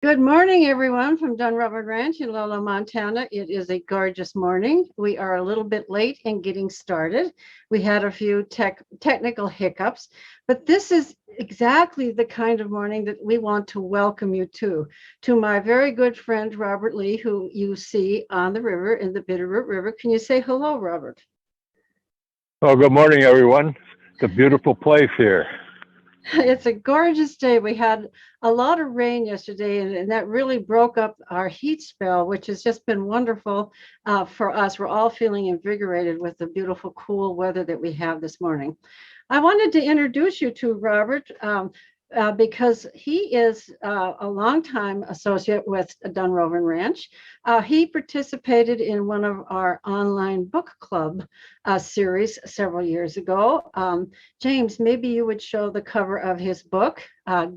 Good morning, everyone, from Dunrobin Ranch in Lola, Montana. It is a gorgeous morning. We are a little bit late in getting started. We had a few technical hiccups, but this is exactly the kind of morning that we want to welcome you to my very good friend, Robert Lee, who you see on the river in the Bitterroot River. Can you say hello, Robert? Well, good morning, everyone. It's a beautiful place here. It's a gorgeous day. We had a lot of rain yesterday, and that really broke up our heat spell, which has just been wonderful for us. We're all feeling invigorated with the beautiful, cool weather that we have this morning. I wanted to introduce you to Robert because he is a longtime associate with Dunrovin Ranch. He participated in one of our online book club series several years ago. James, maybe you would show the cover of his book,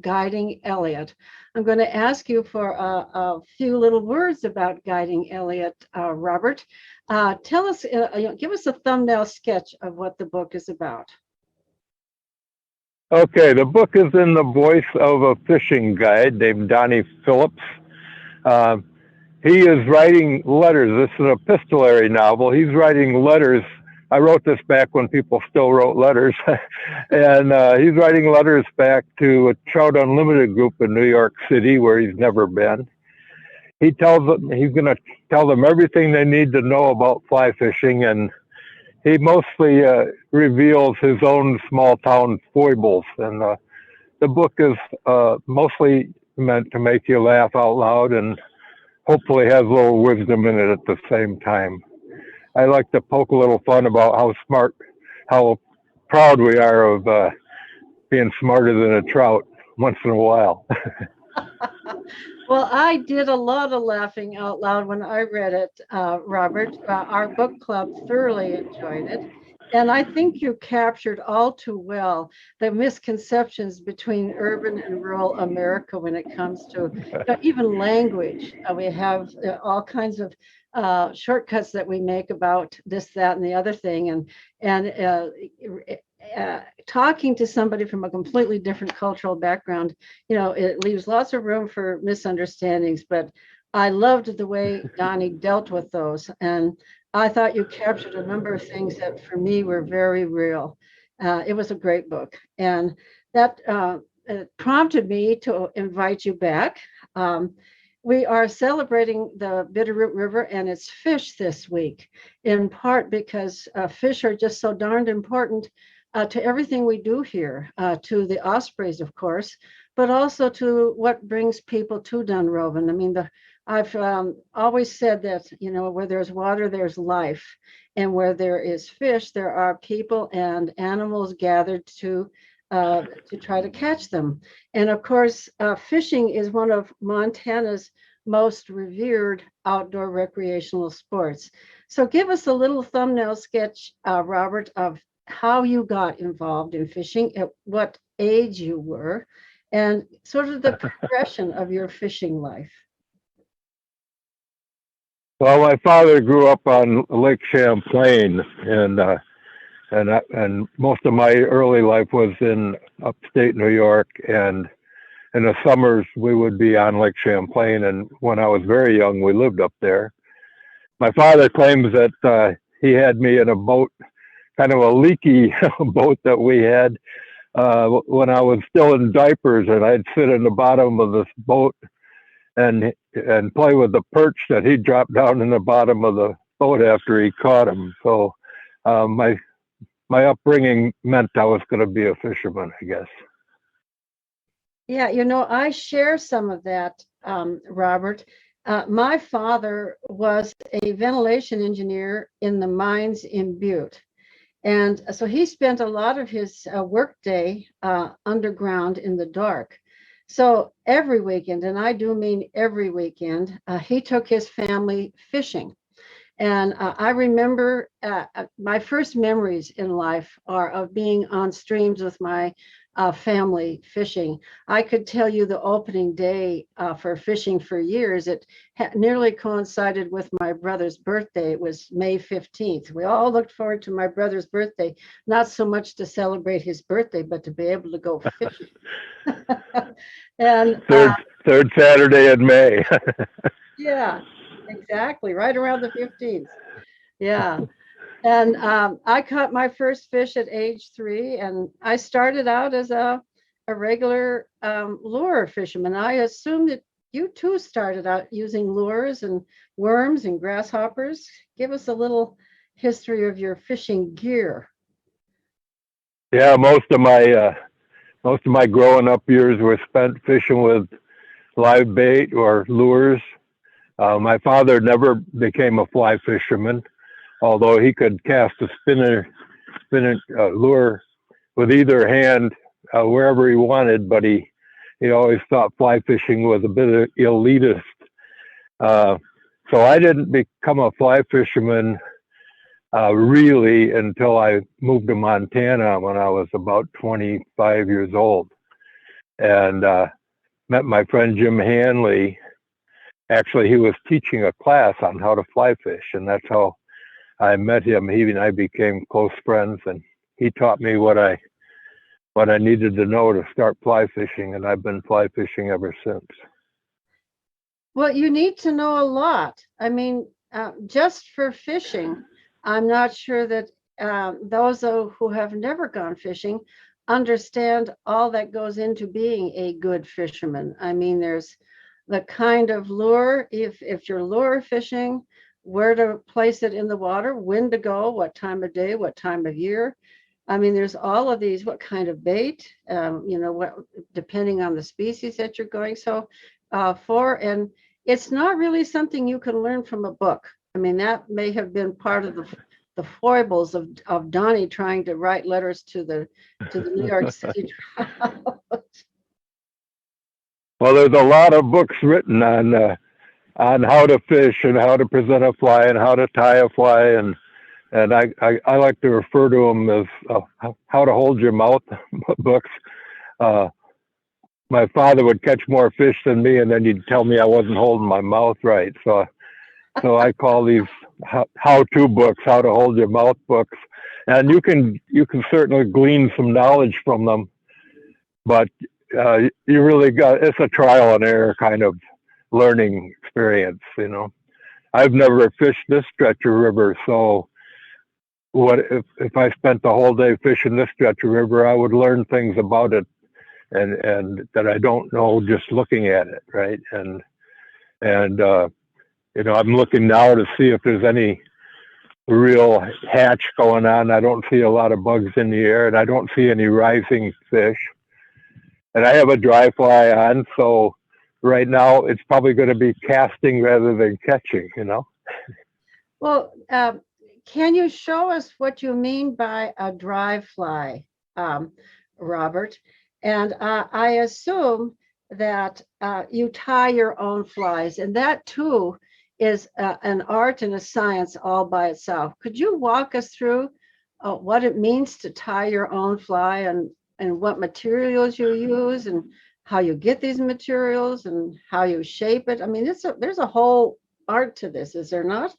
Guiding Elliot. I'm going to ask you for a few little words about Guiding Elliot, Robert. Tell us, give us a thumbnail sketch of what the book is about. Okay, the book is in the voice of a fishing guide named Donnie Phillips. Uh, he is writing letters. This is an epistolary novel. He's writing letters. I wrote this back when people still wrote letters. And he's writing letters back to a Trout Unlimited group in New York City where he's never been. He tells them he's going to tell them everything they need to know about fly fishing, and he mostly reveals his own small town foibles. And the book is mostly meant to make you laugh out loud and hopefully has a little wisdom in it at the same time. I like to poke a little fun about how smart, how proud we are of being smarter than a trout once in a while. Well, I did a lot of laughing out loud when I read it, Robert. Our book club thoroughly enjoyed it. And I think you captured all too well the misconceptions between urban and rural America when it comes to even language. We have all kinds of shortcuts that we make about this, that, and the other thing. And talking to somebody from a completely different cultural background, it leaves lots of room for misunderstandings, but I loved the way Donnie dealt with those. And I thought you captured a number of things that for me were very real. It was a great book. And that prompted me to invite you back. Um, we are celebrating the Bitterroot River and its fish this week, in part because fish are just so darned important to everything we do here, to the ospreys, of course, but also to what brings people to Dunrovin. I mean, I've always said that, where there's water, there's life. And where there is fish, there are people and animals gathered to try to catch them. And of course, fishing is one of Montana's most revered outdoor recreational sports. So give us a little thumbnail sketch, Robert, of how you got involved in fishing, at what age you were, and sort of the progression of your fishing life. Well, my father grew up on Lake Champlain, and most of my early life was in upstate New York. And in the summers, we would be on Lake Champlain. And when I was very young, we lived up there. My father claims that he had me in a boat, kind of a leaky boat that we had when I was still in diapers, and I'd sit in the bottom of this boat and play with the perch that he dropped down in the bottom of the boat after he caught him. So my upbringing meant I was going to be a fisherman, I guess. Yeah, I share some of that, Robert. My father was a ventilation engineer in the mines in Butte. And so he spent a lot of his workday underground in the dark. So every weekend, and I do mean every weekend, he took his family fishing. And I remember my first memories in life are of being on streams with my family fishing. I could tell you the opening day for fishing for years. It nearly coincided with my brother's birthday. It was May 15th. We all looked forward to my brother's birthday, not so much to celebrate his birthday, but to be able to go fishing. and There's Third Saturday in May. Yeah, exactly. Right around the 15th. Yeah. And I caught my first fish at age 3, and I started out as a regular lure fisherman. I assume that you too started out using lures and worms and grasshoppers. Give us a little history of your fishing gear. Yeah, most of my growing up years were spent fishing with live bait or lures. My father never became a fly fisherman, although he could cast a spinner lure with either hand wherever he wanted. But he always thought fly fishing was a bit of elitist. Uh, so I didn't become a fly fisherman really until I moved to Montana when I was about 25 years old, and met my friend Jim Hanley. Actually, he was teaching a class on how to fly fish, and that's how I met him. He and I became close friends, and he taught me what I needed to know to start fly fishing, and I've been fly fishing ever since. Well, you need to know a lot. I mean, just for fishing, I'm not sure that those who have never gone fishing understand all that goes into being a good fisherman. I mean, there's the kind of lure, if you're lure fishing, where to place it in the water, when to go, what time of day, what time of year. I mean, there's all of these, what kind of bait, what depending on the species that you're going. So and it's not really something you can learn from a book. I mean, that may have been part of the foibles of Donnie trying to write letters to the New York City. Well, there's a lot of books written on how to fish and how to present a fly and how to tie a fly, and I like to refer to them as how to hold your mouth books. Uh, my father would catch more fish than me, and then he'd tell me I wasn't holding my mouth right. So I call these how-to books, how to hold your mouth books, and you can certainly glean some knowledge from them. But you really got it's a trial and error kind of learning experience. I've never fished this stretch of river, so what if I spent the whole day fishing this stretch of river, I would learn things about it and that I don't know just looking at it, right? And I'm looking now to see if there's any real hatch going on. I don't see a lot of bugs in the air, and I don't see any rising fish. And I have a dry fly on, so right now it's probably going to be casting rather than catching. Well, can you show us what you mean by a dry fly, um, Robert? And I assume that you tie your own flies, and that too is an art and a science all by itself. Could you walk us through what it means to tie your own fly and what materials you use and how you get these materials and how you shape it? I mean, there's a whole art to this, is there not?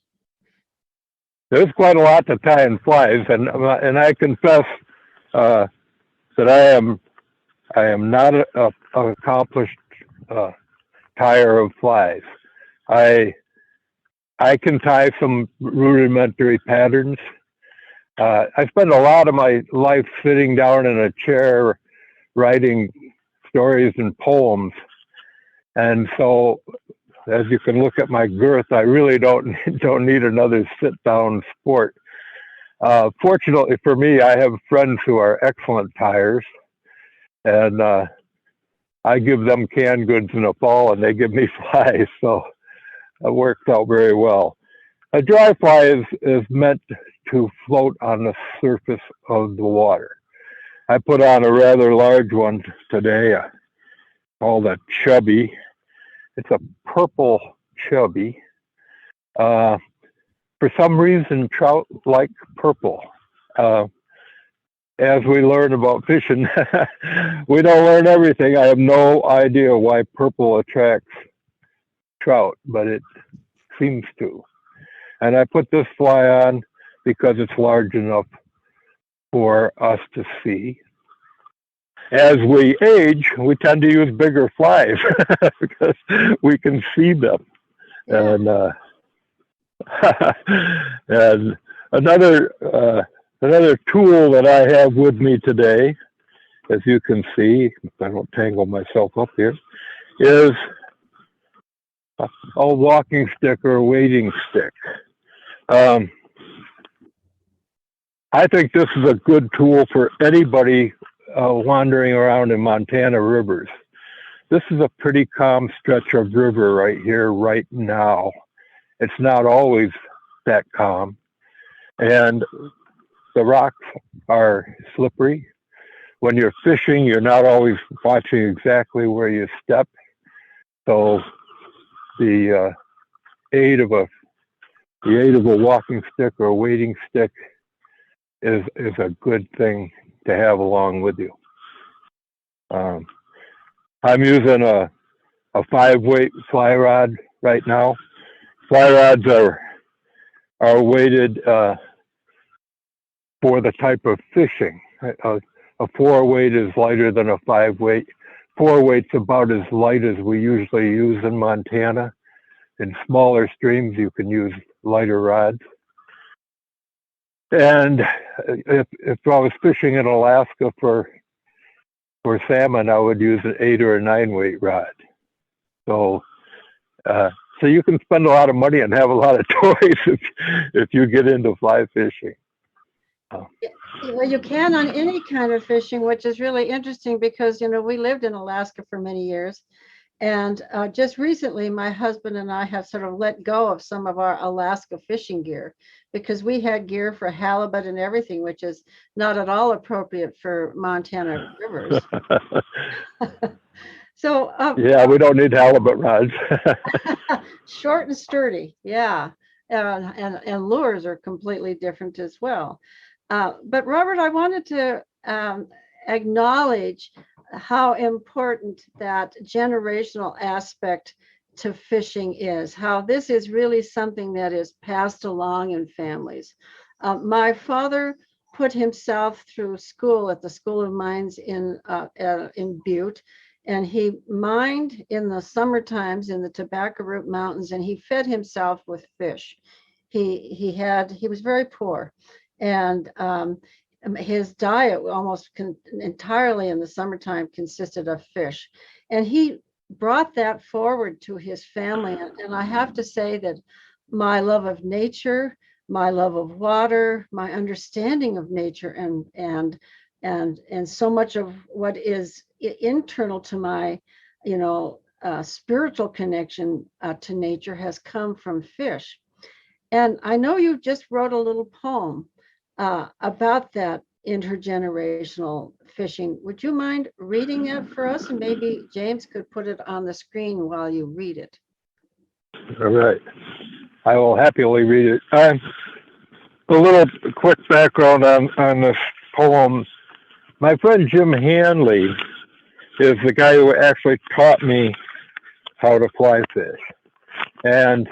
There's quite a lot to tie in flies, and I confess uh, that I am not a accomplished uh, tire of flies. I I can tie some rudimentary patterns. I spend a lot of my life sitting down in a chair writing stories and poems, and so as you can look at my girth, I really don't don't need another sit down sport. Fortunately for me, I have friends who are excellent tires, and I give them canned goods in the fall, and they give me flies, so it works out very well. A dry fly is meant to float on the surface of the water. I put on a rather large one today called a chubby. It's a purple chubby. Uh, for some reason, trout like purple. Uh, as we learn about fishing, we don't learn everything. I have no idea why purple attracts trout, but it seems to. And I put this fly on because it's large enough for us to see. As we age, we tend to use bigger flies because we can see them. Yeah. And and another tool that I have with me today, as you can see, if I don't tangle myself up here, is a walking stick or a wading stick. Um, I think this is a good tool for anybody wandering around in Montana rivers. This is a pretty calm stretch of river right here, right now. It's not always that calm. And the rocks are slippery. When you're fishing, you're not always watching exactly where you step. So the aid of a walking stick or a wading stick is a good thing to have along with you. I'm using a 5-weight fly rod right now. Fly rods are weighted for the type of fishing. A 4-weight is lighter than a 5-weight. 4-weight's about as light as we usually use in Montana. In smaller streams, you can use lighter rods. And if I was fishing in Alaska for salmon, I would use an 8 or a 9-weight rod. So so you can spend a lot of money and have a lot of toys if you get into fly fishing. Well, you can on any kind of fishing, which is really interesting because, we lived in Alaska for many years. And just recently, my husband and I have sort of let go of some of our Alaska fishing gear because we had gear for halibut and everything, which is not at all appropriate for Montana rivers. So Yeah, we don't need halibut rods. short and sturdy, yeah. And lures are completely different as well. But Robert, I wanted to acknowledge how important that generational aspect to fishing is, how this is really something that is passed along in families. My father put himself through school at the School of Mines in Butte, and he mined in the summer times in the Tobacco Root Mountains, and he fed himself with fish. He was very poor, and his diet almost entirely in the summertime consisted of fish, and he brought that forward to his family. And I have to say that my love of nature, my love of water, my understanding of nature, and so much of what is internal to my, spiritual connection to nature has come from fish. And I know you just wrote a little poem about that intergenerational fishing. Would you mind reading it for us? And maybe James could put it on the screen while you read it. All right. I will happily read it. A little quick background on this poem. My friend Jim Hanley is the guy who actually taught me how to fly fish. And,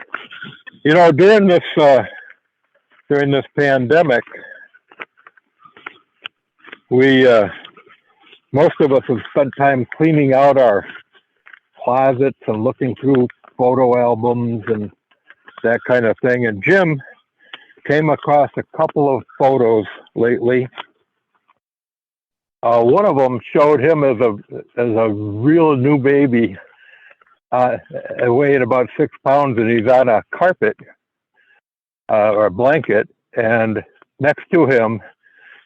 during this pandemic, we most of us have spent time cleaning out our closets and looking through photo albums and that kind of thing. And Jim came across a couple of photos lately. One of them showed him as a real new baby, weighing about 6 pounds, and he's on a carpet or a blanket, and next to him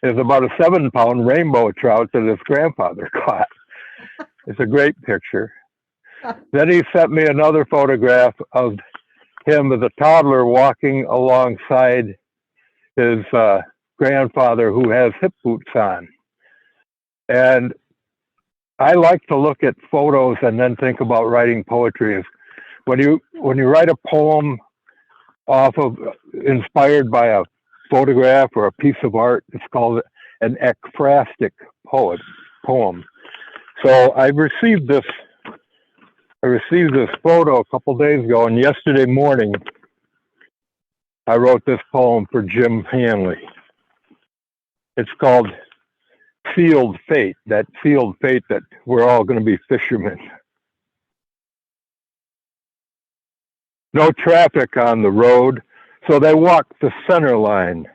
is about a 7-pound rainbow trout that his grandfather caught. It's a great picture. Then he sent me another photograph of him as a toddler walking alongside his grandfather, who has hip boots on. And I like to look at photos and then think about writing poetry. When you write a poem inspired by a photograph or a piece of art, it's called an ekphrastic poem. So I received this photo a couple days ago, and yesterday morning I wrote this poem for Jim Hanley. It's called sealed fate, that we're all going to be fishermen. No traffic on the road, so they walk the center line.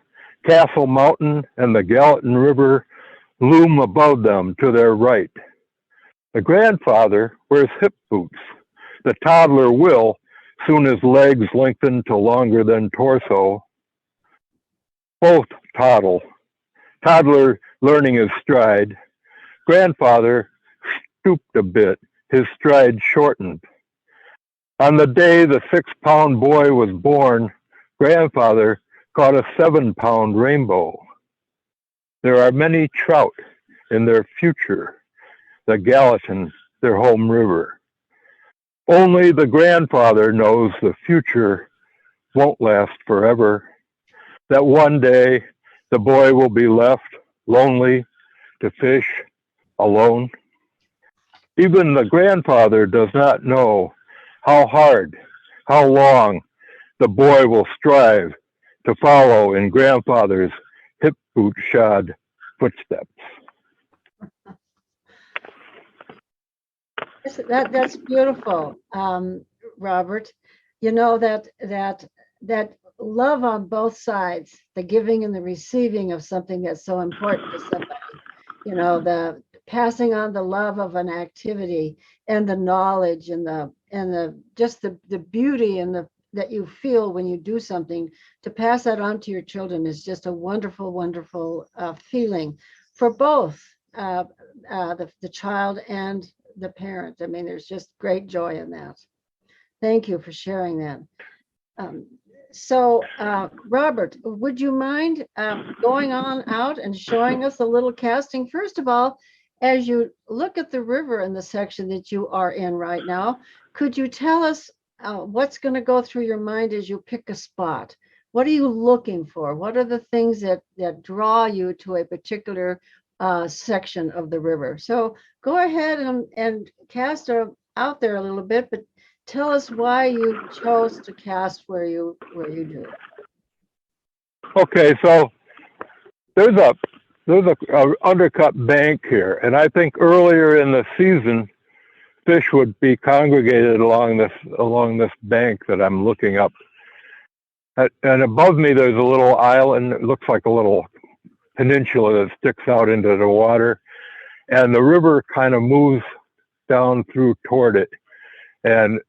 Castle Mountain and the Gallatin River loom above them to their right. The grandfather wears hip boots. The toddler will, soon his legs lengthen to longer than torso. Both toddle. Toddler learning his stride. Grandfather stooped a bit, his stride shortened. On the day the 6-pound boy was born, grandfather caught a 7-pound rainbow. There are many trout in their future, the Gallatin, their home river. Only the grandfather knows the future won't last forever, that one day the boy will be left lonely to fish alone. Even the grandfather does not know how hard, how long the boy will strive to follow in grandfather's hip boot shod footsteps. That's beautiful, Robert. You know that love on both sides, the giving and the receiving of something that's so important to somebody. You know, the passing on the love of an activity and the knowledge and the just the beauty and the that you feel when you do something, to pass that on to your children is just a wonderful, wonderful feeling for both the child and the parent. I mean, there's just great joy in that. Thank you for sharing that. So, Robert, would you mind going on out and showing us a little casting? First of all, as you look at the river in the section that you are in right now, could you tell us what's going to go through your mind as you pick a spot? What are you looking for? What are the things that draw you to a particular section of the river? So go ahead and cast out there a little bit, but tell us why you chose to cast where you do. Okay, so there's a undercut bank here, and I think earlier in the season, fish would be congregated along this bank that I'm looking up. And above me, there's a little island. It looks like a little peninsula that sticks out into the water, and the river kind of moves down through toward it, and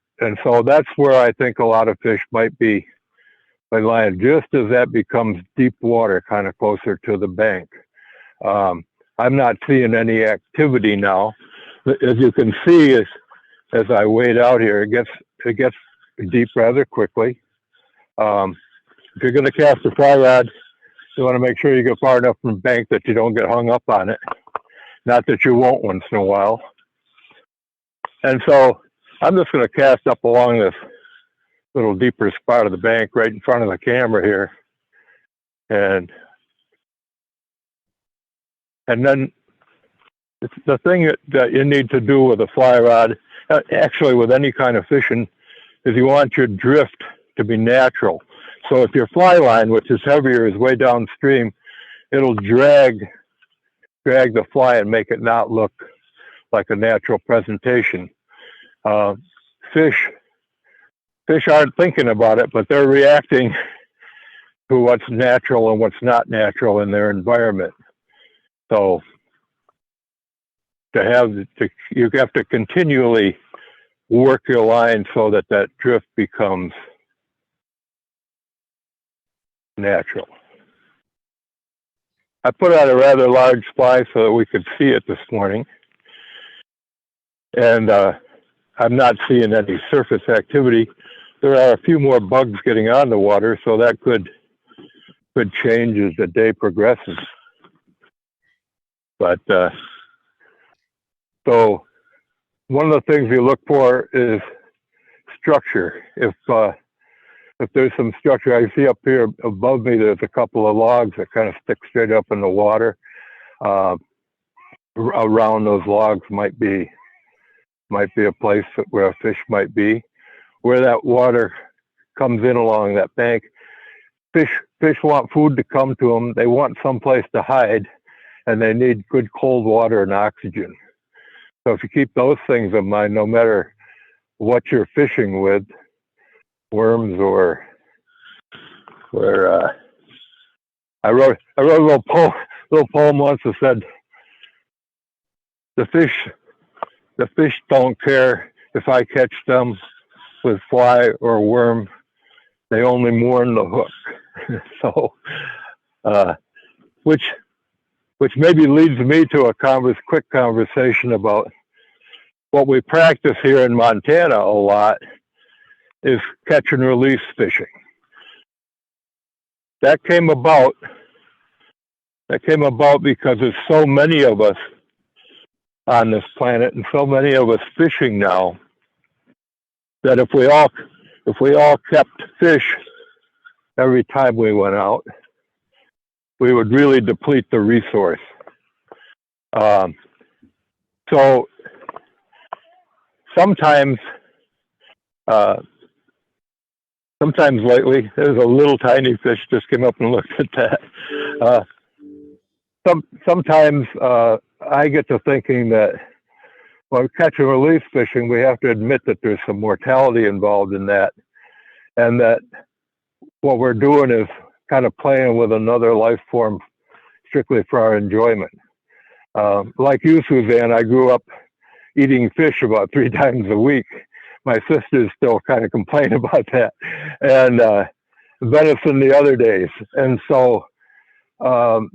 so that's where I think a lot of fish might be lying, just as that becomes deep water, kind of closer to the bank. I'm not seeing any activity now. As you can see, as I wade out here, it gets deep rather quickly. If you're going to cast a fly rod, you want to make sure you get far enough from the bank that you don't get hung up on it. Not that you won't once in a while. And so I'm just going to cast up along this little deeper spot of the bank right in front of the camera here. And then the thing that you need to do with a fly rod, actually with any kind of fishing, is you want your drift to be natural. So if your fly line, which is heavier, is way downstream, it'll drag the fly and make it not look like a natural presentation. Fish aren't thinking about it, but they're reacting to what's natural and what's not natural in their environment. So you have to continually work your line so that drift becomes natural. I put out a rather large fly so that we could see it this morning, and I'm not seeing any surface activity. There are a few more bugs getting on the water, so that could change as the day progresses. But so one of the things you look for is structure. If there's some structure, I see up here above me, there's a couple of logs that kind of stick straight up in the water. Around those logs might be a place where a fish might be. Where that water comes in along that bank, fish want food to come to them. They want some place to hide, and they need good cold water and oxygen. So if you keep those things in mind, no matter what you're fishing with, worms or I wrote a little poem once that said the fish don't care if I catch them with fly or worm. They only mourn the hook. So, uh, which maybe leads me to a quick conversation about what we practice here in Montana a lot is catch and release fishing. That came about because there's so many of us on this planet and so many of us fishing now that if we all kept fish every time we went out, we would really deplete the resource. Um, so sometimes, uh, sometimes lately, there's a little tiny fish just came up and looked at that. Uh, sometimes I get to thinking that when catch and release fishing, we have to admit that there's some mortality involved in that, and that what we're doing is kind of playing with another life form strictly for our enjoyment. Like you, Suzanne, I grew up eating fish about 3 times a week. My sisters still kind of complain about that, and venison the other days. And so um,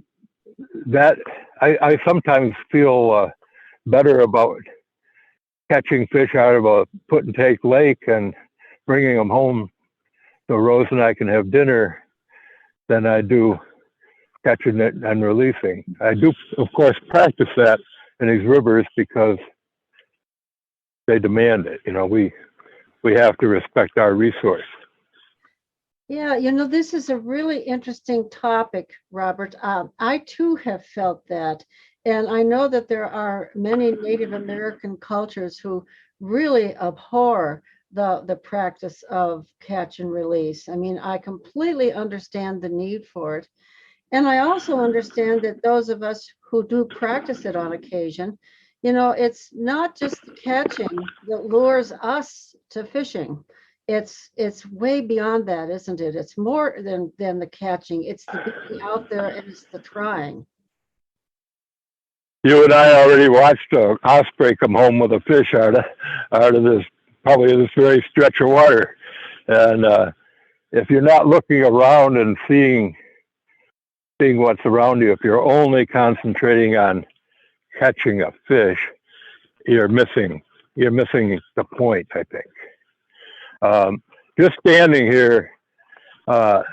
that I sometimes feel better about catching fish out of a put and take lake and bringing them home so Rose and I can have dinner than I do catching it and releasing. I do, of course, practice that in these rivers because they demand it. You know, we have to respect our resource. Yeah, this is a really interesting topic, Robert. I too have felt that. And I know that there are many Native American cultures who really abhor the practice of catch and release. I mean, I completely understand the need for it. And I also understand that those of us who do practice it on occasion, it's not just the catching that lures us to fishing. It's way beyond that, isn't it? It's more than the catching. It's the being out there and it's the trying. You and I already watched a osprey come home with a fish out of this probably this very stretch of water, and if you're not looking around and seeing what's around you, if you're only concentrating on catching a fish, you're missing the point, I think. Just standing here uh,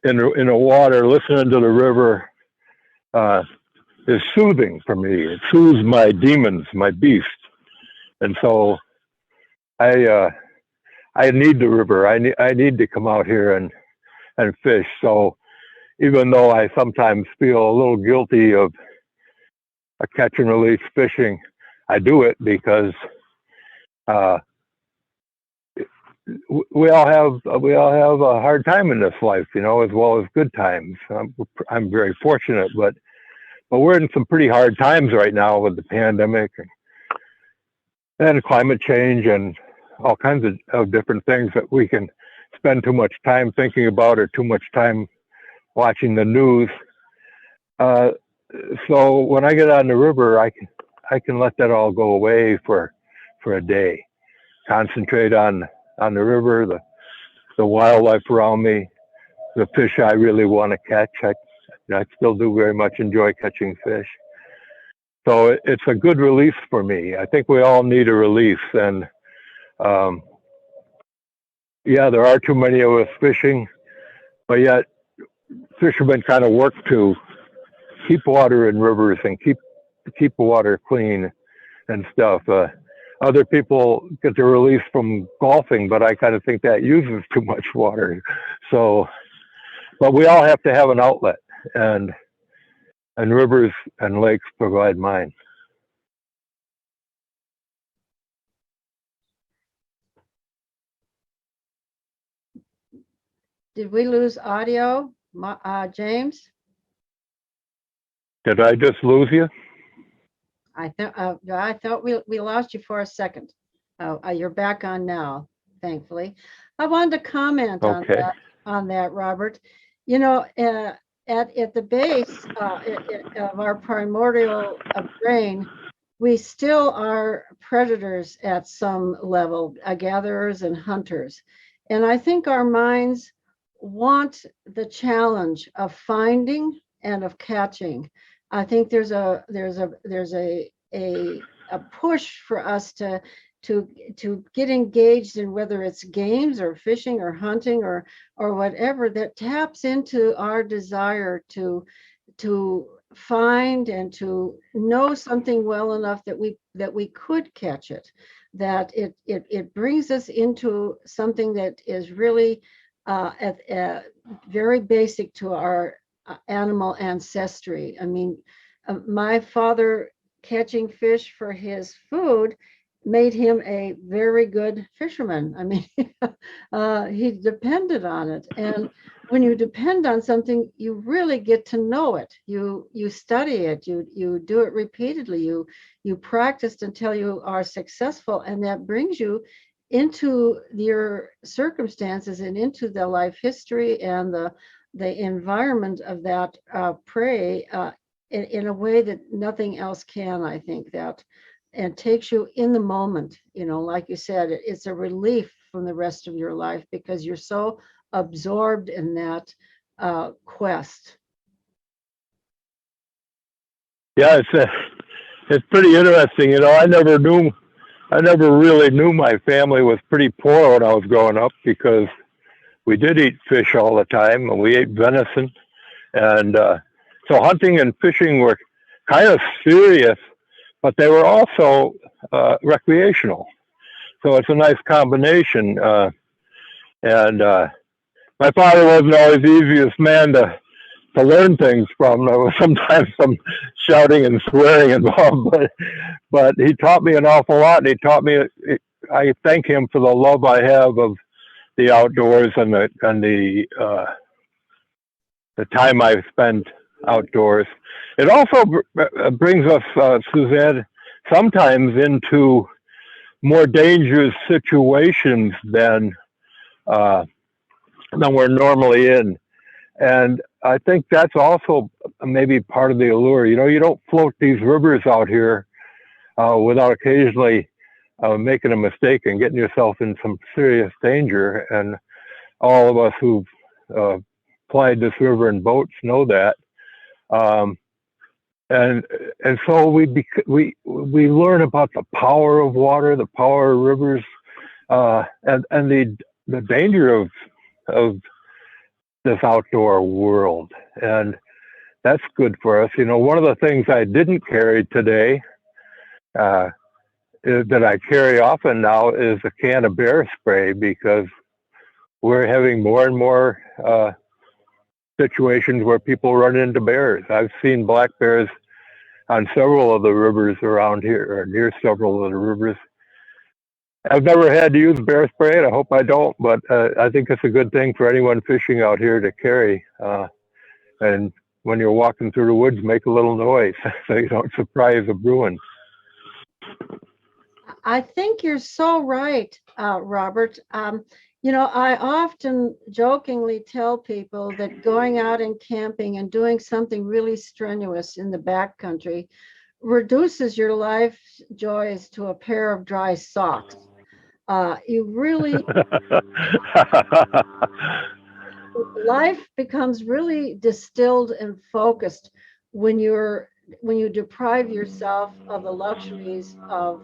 in the water, listening to the river, is soothing for me. It soothes my demons, my beast, and so I I need the river. I need to come out here and fish. So even though I sometimes feel a little guilty of a catch and release fishing, I do it because uh, we all have a hard time in this life, as well as good times. I'm very fortunate, but we're in some pretty hard times right now with the pandemic and climate change and all kinds of different things that we can spend too much time thinking about or too much time watching the news. Uh, so when I get on the river, I can let that all go away for a day. Concentrate on the river, the wildlife around me, the fish I really want to catch. I still do very much enjoy catching fish. So it's a good release for me. I think we all need a release, and um, yeah, there are too many of us fishing, but yet fishermen kind of work to keep water in rivers and keep the water clean and stuff. Other people get their release from golfing, but I kind of think that uses too much water. So, but we all have to have an outlet, and rivers and lakes provide mine. Did we lose audio, James? Did I just lose you? I thought we lost you for a second. Oh, you're back on now, thankfully. I wanted to comment Okay. on that, Robert. You know, at the base of our primordial brain, we still are predators at some level, gatherers and hunters. And I think our minds want the challenge of finding and of catching. I think there's a push for us to get engaged in whether it's games or fishing or hunting or whatever that taps into our desire to find and to know something well enough that we could catch it, that it brings us into something that is really very basic to our animal ancestry. I mean, my father catching fish for his food made him a very good fisherman. I mean, he depended on it. And when you depend on something, you really get to know it. You study it. You do it repeatedly. You practice until you are successful, and that brings you into your circumstances and into the life history and the environment of that prey in a way that nothing else can. I think that and takes you in the moment. You know, like you said, it's a relief from the rest of your life because you're so absorbed in that quest. Yeah, it's pretty interesting. You know, I never really knew my family was pretty poor when I was growing up because we did eat fish all the time and we ate venison. And so hunting and fishing were kind of serious, but they were also recreational. So it's a nice combination. And my father wasn't always the easiest man to learn things from. There was sometimes some shouting and swearing involved, but he taught me an awful lot. And he taught me. I thank him for the love I have of the outdoors and the time I spend outdoors. It also brings us, Suzanne, sometimes into more dangerous situations uh, than we're normally in. And I think that's also maybe part of the allure. You know, you don't float these rivers out here without occasionally making a mistake and getting yourself in some serious danger. And all of us who've uh, plied this river in boats know that. Um, and so we learn about the power of water, the power of rivers, and the danger of this outdoor world, and that's good for us. You know, one of the things I didn't carry today uh, that I carry often now is a can of bear spray because we're having more and more situations where people run into bears. I've seen black bears on several of the rivers around here, or near several of the rivers. I've never had to use bear spray, and I hope I don't, but I think it's a good thing for anyone fishing out here to carry. And when you're walking through the woods, make a little noise so you don't surprise a bruin. I think you're so right, Robert. You know, I often jokingly tell people that going out and camping and doing something really strenuous in the backcountry reduces your life's joys to a pair of dry socks. You really, life becomes really distilled and focused when you deprive yourself of the luxuries of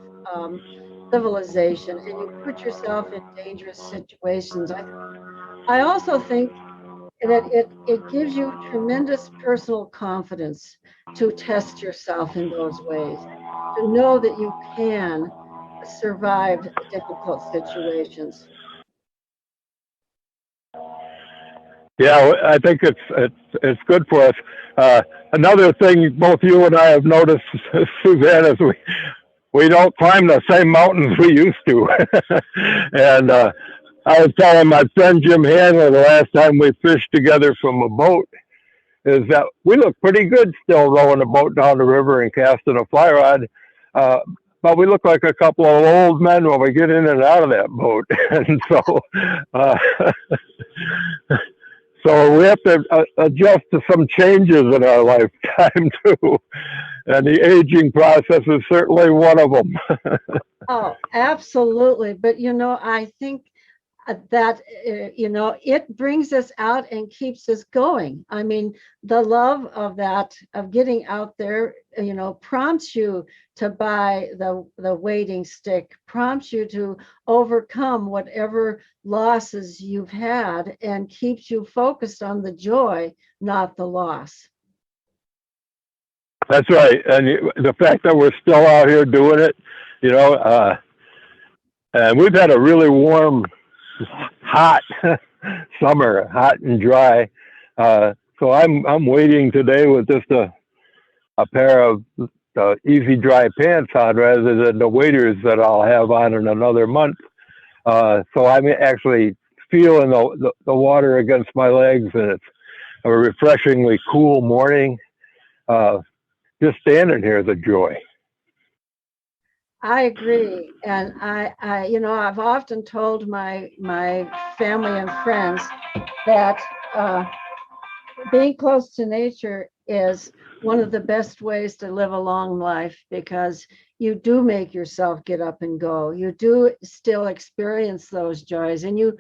civilization and you put yourself in dangerous situations. I also think that it gives you tremendous personal confidence to test yourself in those ways, to know that you can survive difficult situations. Yeah, I think it's good for us. Another thing both you and I have noticed, Suzanne, is we don't climb the same mountains we used to. And I was telling my friend Jim Handler the last time we fished together from a boat. is that we look pretty good still rowing a boat down the river and casting a fly rod. Uh, but we look like a couple of old men when we get in and out of that boat. And so, uh, so we have to adjust to some changes in our lifetime too. And the aging process is certainly one of them. Oh, absolutely. But I think that it brings us out and keeps us going. I mean, the love of that, of getting out there, prompts you to buy the wading stick, prompts you to overcome whatever losses you've had, and keeps you focused on the joy, not the loss. That's right. And the fact that we're still out here doing it, you know, and we've had a really warm, hot summer, hot and dry. So I'm waiting today with just a pair of easy dry pants on rather than the waders that I'll have on in another month. So I'm actually feeling the water against my legs, and it's a refreshingly cool morning. Uh, just standing here is a joy. I agree, and I've often told my family and friends that being close to nature is one of the best ways to live a long life, because you do make yourself get up and go. You do still experience those joys, and you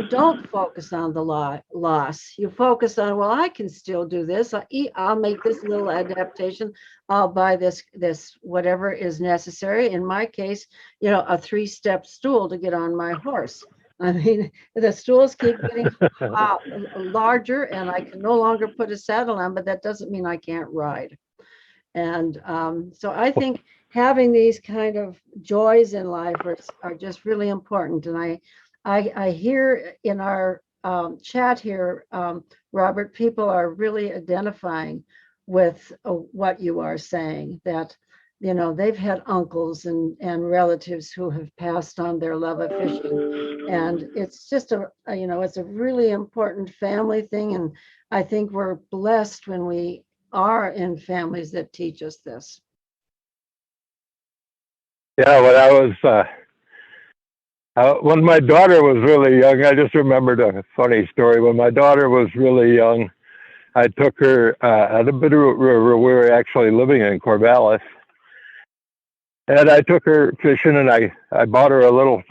don't focus on the loss. You focus on, well, I can still do this. I'll make this little adaptation. I'll buy this whatever is necessary. In my case, a 3-step stool to get on my horse. I mean, the stools keep getting larger, and I can no longer put a saddle on, but that doesn't mean I can't ride. And so I think having these kind of joys in life are just really important. And I hear in our chat here, Robert, people are really identifying with what you are saying, that they've had uncles and relatives who have passed on their love of fishing, and it's just it's a really important family thing. And I think we're blessed when we are in families that teach us this. Yeah, when my daughter was really young, I just remembered a funny story. When my daughter was really young, I took her at a bit of river. We were actually living in Corvallis, and I took her fishing, and I bought her a little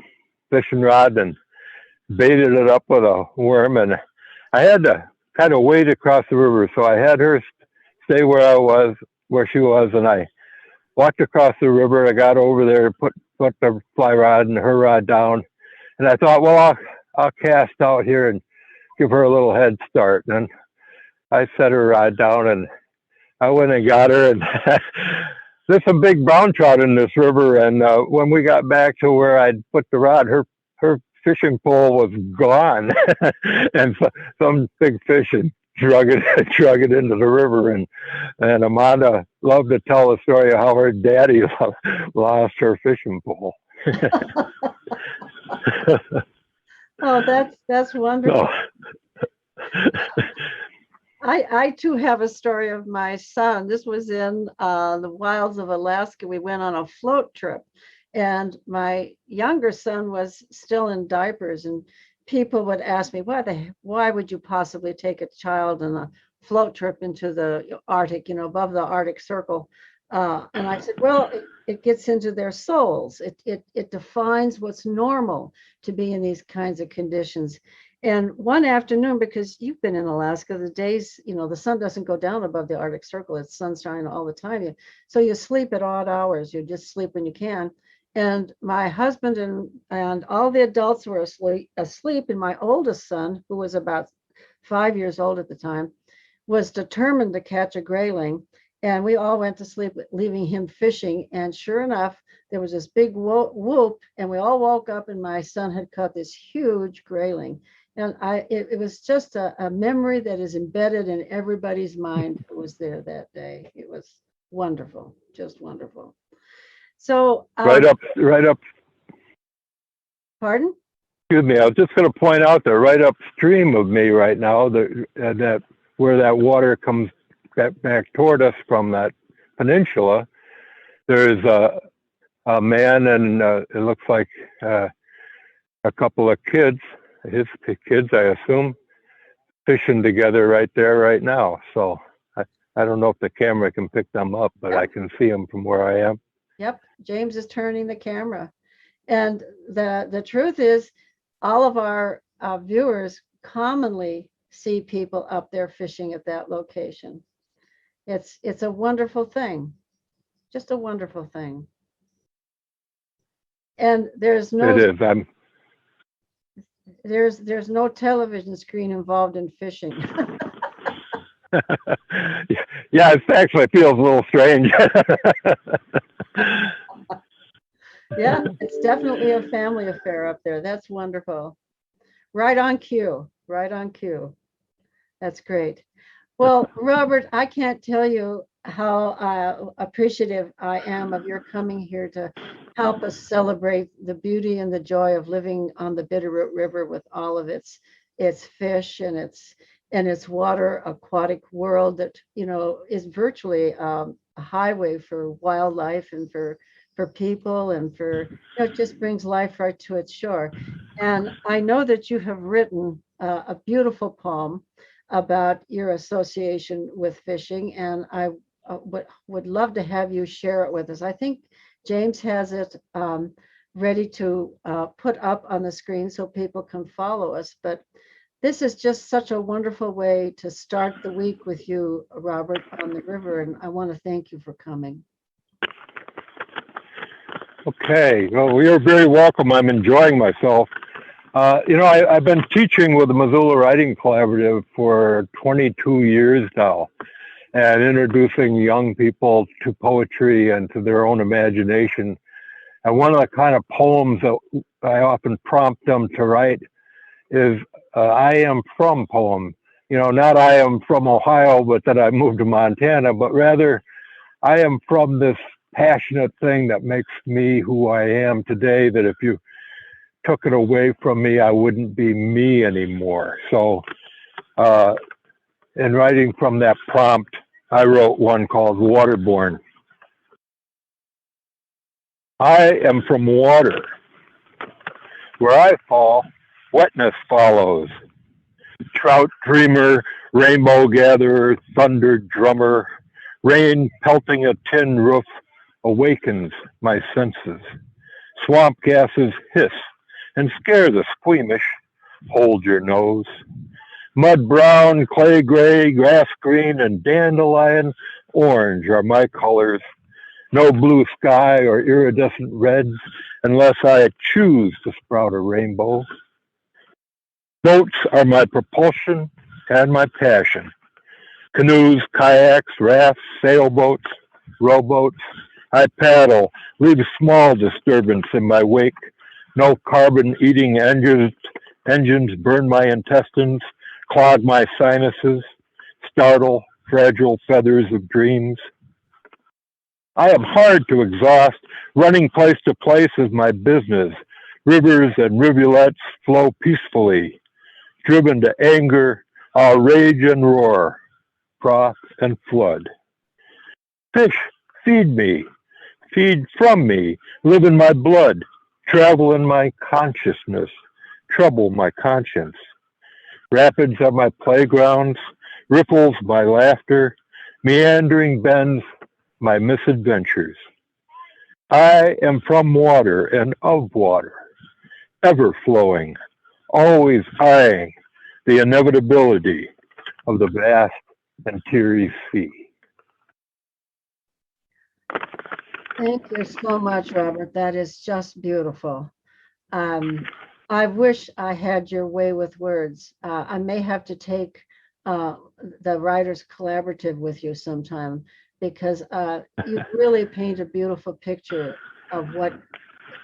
fishing rod and baited it up with a worm, and I had to kind of wade across the river, so I had her stay where she was, and I walked across the river. I got over there, put the fly rod and her rod down, and I thought, well, I'll cast out here and give her a little head start. And I set her rod down, and I went and got her, and there's some big brown trout in this river. And when we got back to where I'd put the rod, her fishing pole was gone, and some big fish had drug it drug it into the river. And Amanda loved to tell the story of how her daddy lost her fishing pole. Oh, that's wonderful. I too have a story of my son. This was in the wilds of Alaska. We went on a float trip, and my younger son was still in diapers, and people would ask me, why would you possibly take a child on a float trip into the Arctic, above the Arctic Circle? And I said, well, it gets into their souls. It defines what's normal to be in these kinds of conditions. And one afternoon, because you've been in Alaska, the days, the sun doesn't go down above the Arctic Circle. It's sunshine all the time. So you sleep at odd hours. You just sleep when you can. And my husband and all the adults were asleep. And my oldest son, who was about 5 years old at the time, was determined to catch a grayling. And we all went to sleep, leaving him fishing. And sure enough, there was this big whoop, and we all woke up, and my son had caught this huge grayling. And it was just a memory that is embedded in everybody's mind who was there that day. It was wonderful, just wonderful. So right up. Pardon? Excuse me. I was just going to point out that right upstream of me right now, that where that water comes back toward us from that peninsula, there's a man and it looks like a couple of kids, his kids, I assume, fishing together right there right now. So I don't know if the camera can pick them up, but I can see them from where I am. Yep, James is turning the camera. And the truth is, all of our viewers commonly see people up there fishing at that location. It's a wonderful thing, just a wonderful thing. And there's It no is. I'm. there's no television screen involved in fishing. Yeah, it actually feels a little strange. Yeah, it's definitely a family affair up there. That's wonderful. Right on cue. Right on cue. That's great. Well, Robert, I can't tell you how appreciative I am of your coming here to help us celebrate the beauty and the joy of living on the Bitterroot River with all of its fish and its water aquatic world that is virtually a highway for wildlife and for people and for it just brings life right to its shore. And I know that you have written a beautiful poem about your association with fishing, and I would love to have you share it with us. I think James has it ready to put up on the screen so people can follow us. But this is just such a wonderful way to start the week with you, Robert, on the river, and I want to thank you for coming. Okay. Well, you're very welcome. I'm enjoying myself. I've been teaching with the Missoula Writing Collaborative for 22 years now and introducing young people to poetry and to their own imagination. And one of the kind of poems that I often prompt them to write is I am from poem. Not I am from Ohio, but that I moved to Montana, but rather I am from this passionate thing that makes me who I am today, that if you took it away from me, I wouldn't be me anymore. So in writing from that prompt, I wrote one called Waterborne. I am from water. Where I fall, wetness follows. Trout dreamer, rainbow gatherer, thunder drummer, rain pelting a tin roof awakens my senses. Swamp gases hiss and scare the squeamish. Hold your nose. Mud brown, clay gray, grass green, and dandelion orange are my colors. No blue sky or iridescent reds unless I choose to sprout a rainbow. Boats are my propulsion and my passion. Canoes, kayaks, rafts, sailboats, rowboats. I paddle, leave small disturbance in my wake. No carbon-eating engines burn my intestines, clog my sinuses, startle fragile feathers of dreams. I am hard to exhaust. Running place to place is my business. Rivers and rivulets flow peacefully. Driven to anger, I'll rage and roar, froth and flood. Fish, feed me, feed from me, live in my blood, travel in my consciousness, trouble my conscience. Rapids are my playgrounds, ripples my laughter, meandering bends my misadventures. I am from water and of water, ever flowing, always eyeing the inevitability of the vast and teary sea. Thank you so much, Robert. That is just beautiful. Um, I wish I had your way with words. I may have to take uh, the Writers Collaborative with you sometime because you really paint a beautiful picture of what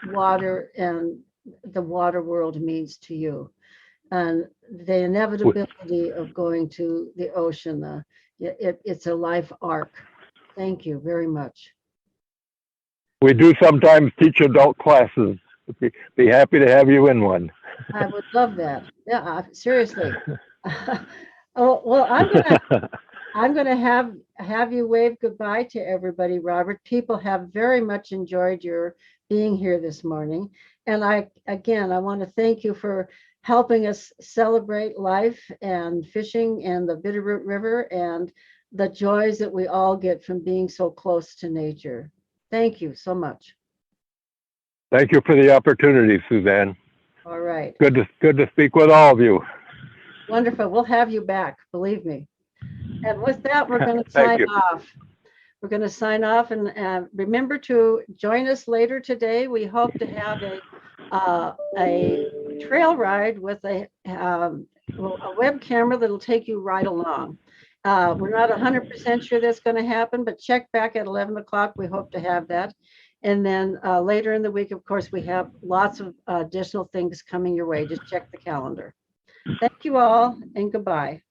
water and the water world means to you and the inevitability of going to the ocean. It's a life arc. Thank you very much. We do sometimes teach adult classes. Be happy to have you in one. I would love that. Yeah, seriously. Oh, well, I'm gonna have you wave goodbye to everybody, Robert. People have very much enjoyed your being here this morning. And I want to thank you for helping us celebrate life and fishing and the Bitterroot River and the joys that we all get from being so close to nature. Thank you so much. Thank you for the opportunity, Suzanne. All right. Good to speak with all of you. Wonderful. We'll have you back, believe me. And with that, we're going to Thank sign you. off. We're going to sign off and remember to join us later today. We hope to have a trail ride with a web camera that'll take you right along. We're not 100% sure that's going to happen, but check back at 11 o'clock. We hope to have that. And then later in the week, of course, we have lots of additional things coming your way. Just check the calendar. Thank you all and goodbye.